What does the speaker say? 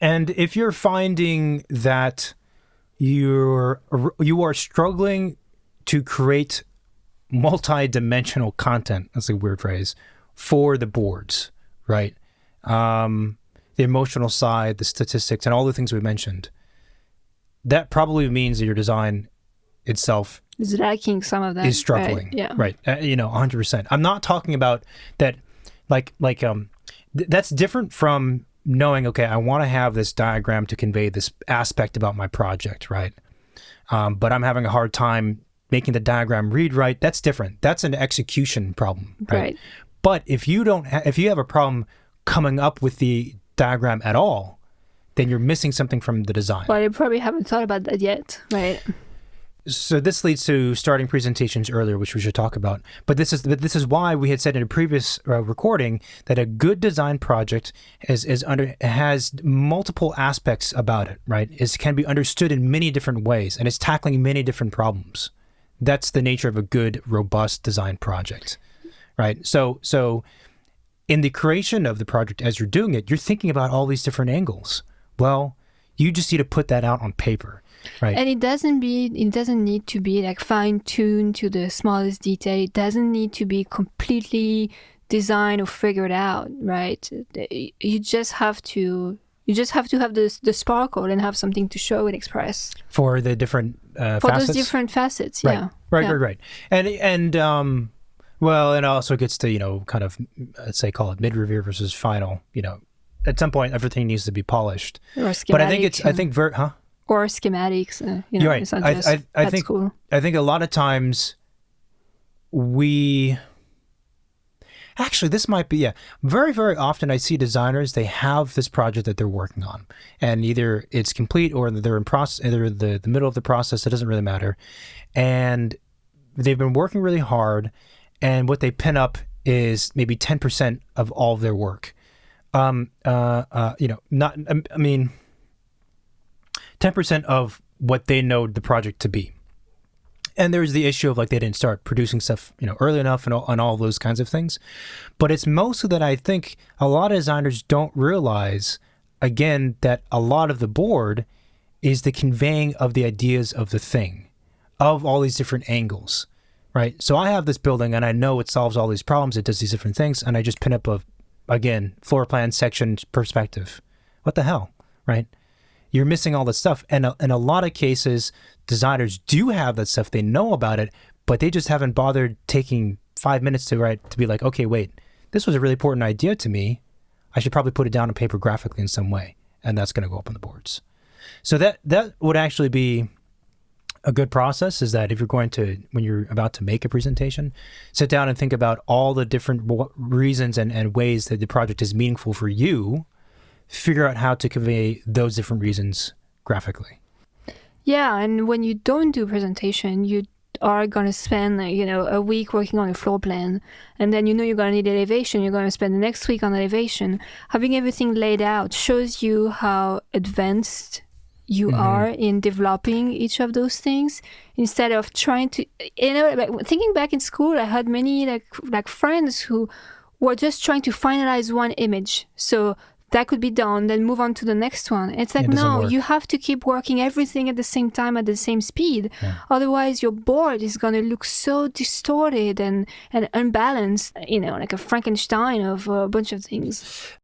And if you're finding that you are struggling to create multi-dimensional content, that's a weird phrase, for the boards, right? The emotional side, the statistics, and all the things we mentioned, that probably means that your design itself is lacking some of that. Is struggling. Right. Yeah. Right. 100%. I'm not talking about that, that's different from knowing, okay, I want to have this diagram to convey this aspect about my project, right? But I'm having a hard time making the diagram read right. That's different. That's an execution problem, right? But if you have a problem coming up with the diagram at all, then you're missing something from the design. Well, you probably haven't thought about that yet, right? So this leads to starting presentations earlier, which we should talk about. But this is why we had said in a previous recording that a good design project has multiple aspects about it, right? It can be understood in many different ways, and it's tackling many different problems. That's the nature of a good, robust design project, right? So in the creation of the project, as you're doing it, you're thinking about all these different angles. Well, you just need to put that out on paper. Right. And it doesn't need to be like fine-tuned to the smallest detail. It doesn't need to be completely designed or figured out, right? You just have to have the sparkle and have something to show and express for the different for facets. Those different facets. Right. Yeah. Right. And well, it also gets to kind of, let's say, call it mid-review versus final. At some point everything needs to be polished. Or schematic, but I think or schematics, you're right. It's not just, I think cool. I think a lot of times this might be very, very often I see designers, they have this project that they're working on, and either it's complete or they're in process, either the middle of the process. It doesn't really matter, and they've been working really hard, and what they pin up is maybe 10% of all of their work. 10% of what they know the project to be. And there's the issue of they didn't start producing stuff, early enough and all those kinds of things. But it's mostly that I think a lot of designers don't realize, again, that a lot of the board is the conveying of the ideas of the thing, of all these different angles, right? So I have this building and I know it solves all these problems, it does these different things, and I just pin up again, floor plan, section, perspective. What the hell, right? You're missing all this stuff. And in a lot of cases, designers do have that stuff. They know about it, but they just haven't bothered taking 5 minutes to be like, okay, wait, this was a really important idea to me. I should probably put it down on paper graphically in some way. And that's going to go up on the boards. So that would actually be a good process, is that if you're when you're about to make a presentation, sit down and think about all the different reasons and ways that the project is meaningful for you. Figure out how to convey those different reasons graphically. Yeah, and when you don't do presentation, you are going to spend a week working on a floor plan, and then you're going to need elevation. You're going to spend the next week on elevation. Having everything laid out shows you how advanced you are in developing each of those things, instead of trying to, thinking back in school, I had many like friends who were just trying to finalize one image. So that could be done, then move on to the next one. It's like, no, you have to keep working everything at the same time, at the same speed. Yeah. Otherwise, your board is going to look so distorted and unbalanced, like a Frankenstein of a bunch of things.